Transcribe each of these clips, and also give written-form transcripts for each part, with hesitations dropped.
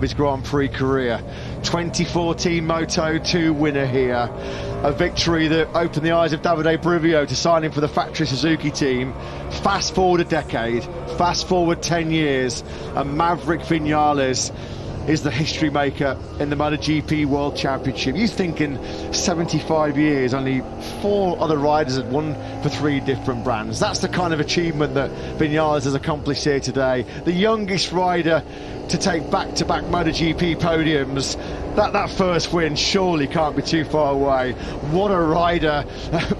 his Grand Prix career. 2014 Moto2 winner here. A victory that opened the eyes of Davide Brivio to sign him for the factory Suzuki team. Fast forward a decade, fast forward 10 years, and Maverick Viñales is the history maker in the MotoGP World Championship. You think in 75 years, only 4 other riders had won for 3 different brands. That's the kind of achievement that Viñales has accomplished here today. The youngest rider to take back-to-back MotoGP podiums. That first win surely can't be too far away. What a rider,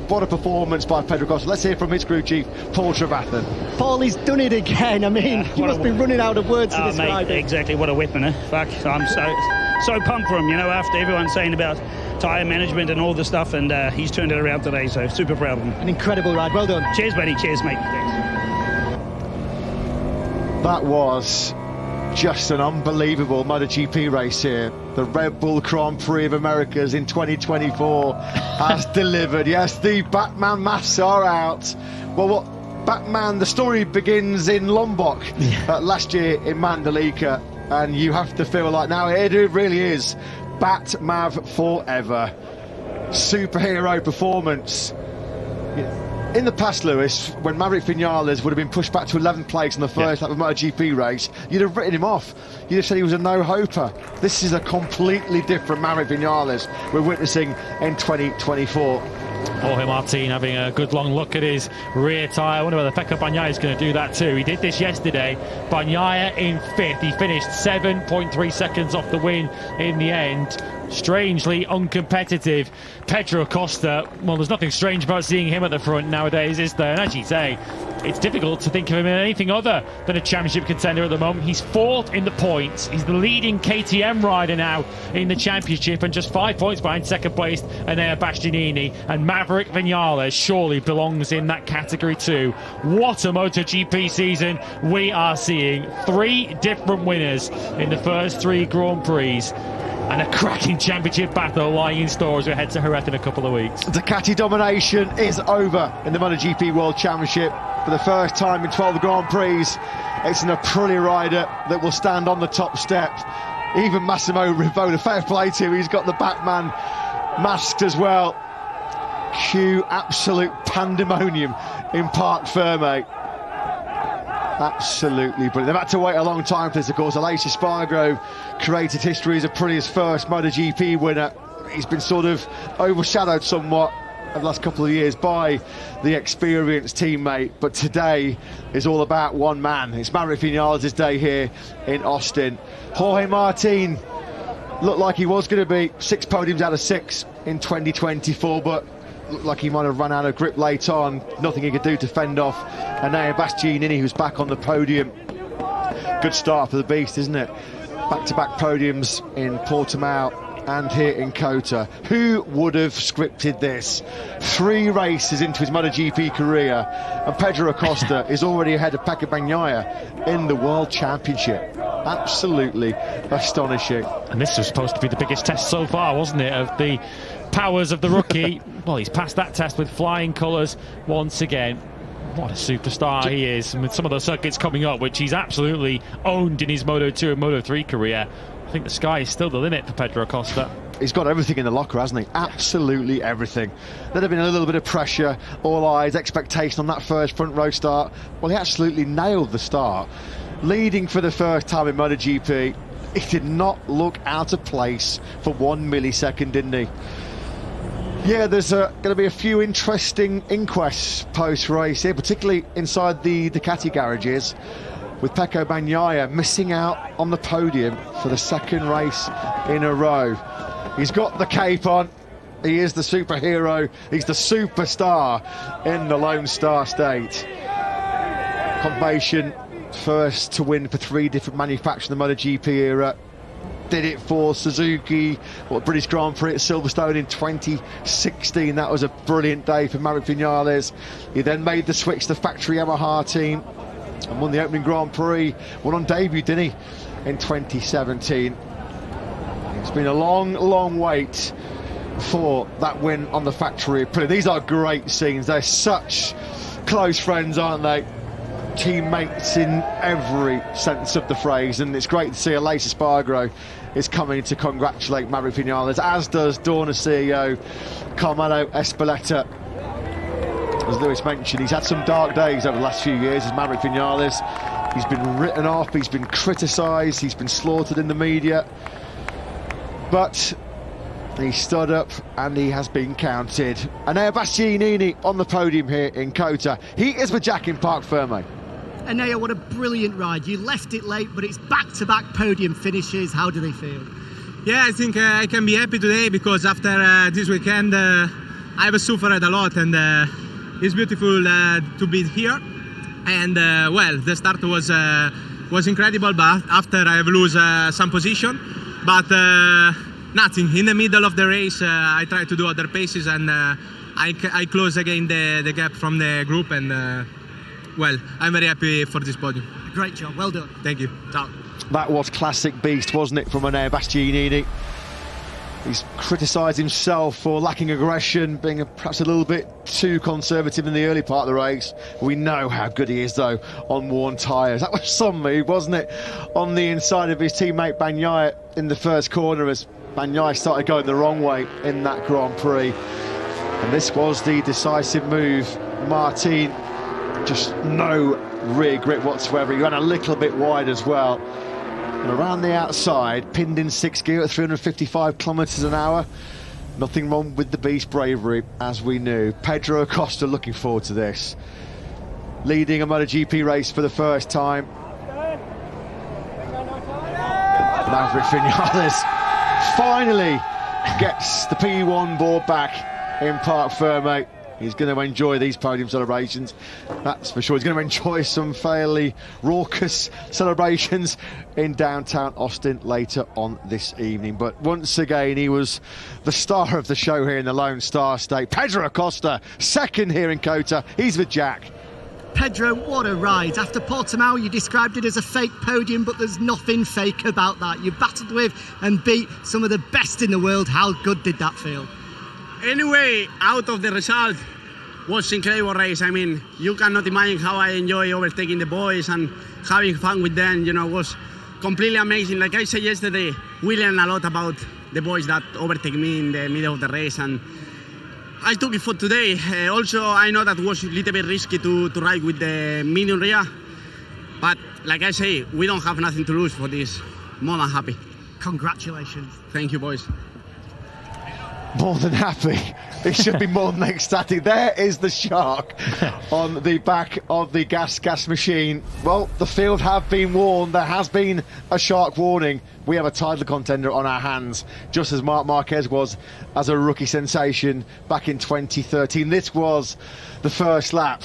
what a performance by Pedro Acosta. Let's hear from his crew chief, Paul Trevathan. Paul, he's done it again. I mean, you must be running out of words to describe it. Exactly, what a whipping, eh? Fuck, I'm so pumped for him, you know, after everyone's saying about tyre management and all the stuff, and he's turned it around today, so super proud of him. An incredible ride, well done. Cheers, buddy, cheers, mate. Thanks. That was just an unbelievable MotoGP race here. The Red Bull Grand Prix of Americas in 2024 has delivered. Yes, the Batman masks are out. Well, what Batman, the story begins in Lombok last year in Mandalika, and you have to feel like now it really is Batmav forever. Superhero performance. In the past, Lewis, when Maverick Viñales would have been pushed back to 11th place in the first lap of a MotoGP race, you'd have written him off. You'd have said he was a no-hoper. This is a completely different Maverick Viñales we're witnessing in 2024. Jorge Martin having a good long look at his rear tyre. I wonder whether Pecco Bagnaia is going to do that too. He did this yesterday. Bagnaia in 5th. He finished 7.3 seconds off the win in the end. Strangely uncompetitive. Pedro Acosta, well, there's nothing strange about seeing him at the front nowadays, is there? And as you say, it's difficult to think of him in anything other than a championship contender at the moment. He's 4th in the points. He's the leading KTM rider now in the championship, and just 5 points behind second place Enea Bastianini. And Maverick Viñales surely belongs in that category too. What a MotoGP season we are seeing. 3 different winners in the first 3 Grand Prix, and a cracking championship battle lying in store as we head to Jerez in a couple of weeks. Ducati domination is over in the MotoGP World Championship. For the first time in 12 Grand Prix, it's an Aprilia rider that will stand on the top step. Even Massimo Rivola, fair play to him, he's got the Batman masked as well. Cue absolute pandemonium in Parc Ferme. Absolutely brilliant. They've had to wait a long time for this, of course. Aleix Espargaro created history as Aprilia's first MotoGP winner. He's been sort of overshadowed somewhat over the last couple of years by the experienced teammate, but today is all about one man. It's Maverick Viñales' day here in Austin. Jorge Martin looked like he was going to be 6 podiums out of 6 in 2024, but looked like he might have run out of grip late on. Nothing he could do to fend off Enea Bastianini, who's back on the podium. Good start for the beast, isn't it? Back-to-back podiums in Portimao and here in Kota. Who would have scripted this? 3 races into his MotoGP career, and Pedro Acosta is already ahead of Pecco Bagnaia in the World Championship. Absolutely astonishing. And this was supposed to be the biggest test so far, wasn't it, of the powers of the rookie? Well, he's passed that test with flying colours once again. What a superstar he is, and with some of those circuits coming up, which he's absolutely owned in his Moto2 and Moto3 career, I think the sky is still the limit for Pedro Acosta. He's got everything in the locker, hasn't he? Absolutely everything. There'd have been a little bit of pressure, all eyes, expectation on that first front row start. Well, he absolutely nailed the start. Leading for the first time in MotoGP, he did not look out of place for 1 millisecond, didn't he? Yeah, there's going to be a few interesting inquests post-race here, particularly inside the Ducati garages, with Pecco Bagnaia missing out on the podium for the 2nd race in a row. He's got the cape on. He is the superhero. He's the superstar in the Lone Star State. Confirmation, first to win for 3 different manufacturers in the MotoGP era. Did it for Suzuki, British Grand Prix at Silverstone in 2016. That was a brilliant day for Maverick Viñales. He then made the switch to the factory Yamaha team and won the opening Grand Prix. Won on debut, didn't he, in 2017. It's been a long wait for that win on the factory. These are great scenes. They're such close friends, aren't they? teammates in every sense of the phrase, and it's great to see Aleix Espargaro is coming to congratulate Maverick Vinales, as does Dorna CEO Carmelo Espeleta. As Lewis mentioned, he's had some dark days over the last few years as Maverick Vinales. He's been written off, he's been criticised, he's been slaughtered in the media, but he stood up and he has been counted. Enea Bastianini on the podium here in Kota. He is with Jack in Parc Ferme. Enea, what a brilliant ride. You left it late, but it's back-to-back podium finishes. How do they feel? Yeah, I think I can be happy today because after this weekend I've suffered a lot, and it's beautiful to be here. And well, the start was incredible, but after I lose some position, but nothing. In the middle of the race, I tried to do other paces, and I closed again the gap from the group, and well, I'm very happy for this podium. Great job, well done. Thank you. Ciao. That was classic beast, wasn't it, from Enea Bastianini? He's criticised himself for lacking aggression, being perhaps a little bit too conservative in the early part of the race. We know how good he is, though, on worn tyres. That was some move, wasn't it, on the inside of his teammate Bagnaia in the first corner, as Bagnaia started going the wrong way in that Grand Prix. And this was the decisive move. Martin, just no rear grip whatsoever. He ran a little bit wide as well. And around the outside, pinned in 6th gear at 355 kilometres an hour. Nothing wrong with the beast bravery, as we knew. Pedro Acosta looking forward to this. Leading a MotoGP race for the first time. Maverick Vinales finally gets the P1 board back in Parc Ferme. He's going to enjoy these podium celebrations, that's for sure. He's going to enjoy some fairly raucous celebrations in downtown Austin later on this evening. But once again, he was the star of the show here in the Lone Star State. Pedro Acosta, second here in Kota. He's with Jack. Pedro, what a ride. After Portimao, you described it as a fake podium, but there's nothing fake about that. You battled with and beat some of the best in the world. How good did that feel? Anyway, out of the result, was incredible race. I mean, you cannot imagine how I enjoy overtaking the boys and having fun with them. You know, it was completely amazing. Like I said yesterday, we learned a lot about the boys that overtake me in the middle of the race, and I took it for today. Also, I know that was a little bit risky to ride with the medium rear, but like I say, we don't have nothing to lose for this. More than happy. Congratulations. Thank you, boys. More than happy. It should be more than ecstatic. There is the shark on the back of the gas machine. Well, the field have been warned. There has been a shark warning. We have a title contender on our hands, just as Marc Marquez was as a rookie sensation back in 2013. This was the first lap.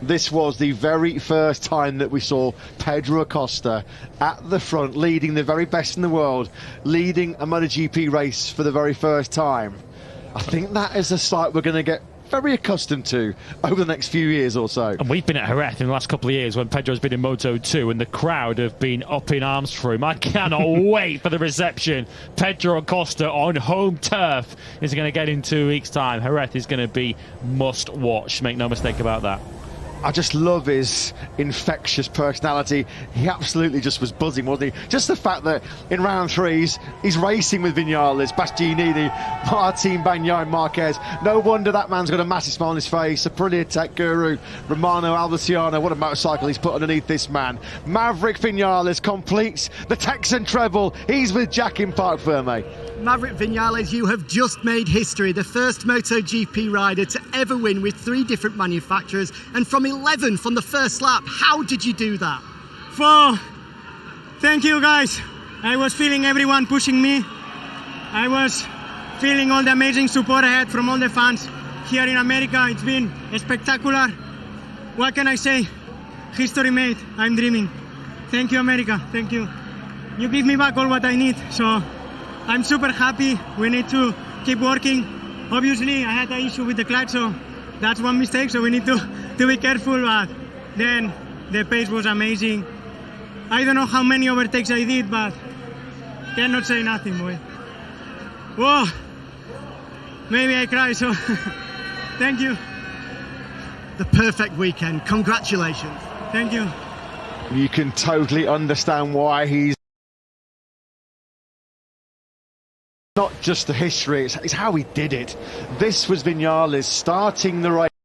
This was the very first time that we saw Pedro Acosta at the front, leading the very best in the world, leading a MotoGP race for the very first time. I think that is a sight we're going to get very accustomed to over the next few years or so. And we've been at Jerez in the last couple of years when Pedro's been in Moto 2, and the crowd have been up in arms for him. I cannot wait for the reception. Pedro Acosta on home turf is going to get in 2 weeks' time. Jerez is going to be must watch, make no mistake about that. I just love his infectious personality. He absolutely just was buzzing, wasn't he? Just the fact that in round 3s, he's racing with Vinales, Bastianini, Martin, Bagnaia and Marquez. No wonder that man's got a massive smile on his face. Aprilia tech guru, Romano Alberciano. What a motorcycle he's put underneath this man. Maverick Vinales completes the Texan treble. He's with Jack in Parc Ferme. Maverick Vinales, you have just made history. The first MotoGP rider to ever win with 3 different manufacturers, and from 11 from the first lap. How did you do that? Thank you, guys. I was feeling everyone pushing me. I was feeling all the amazing support I had from all the fans here in America. It's been spectacular. What can I say? History made. I'm dreaming. Thank you, America. Thank you. You give me back all what I need. So I'm super happy. We need to keep working. Obviously, I had an issue with the clutch, so that's one mistake, so we need to be careful, but then the pace was amazing. I don't know how many overtakes I did, but cannot say nothing, boy. Whoa, maybe I cry, so thank you. The perfect weekend, congratulations. Thank you. You can totally understand why he's not just the history, it's how he did it. This was Vinales starting the race.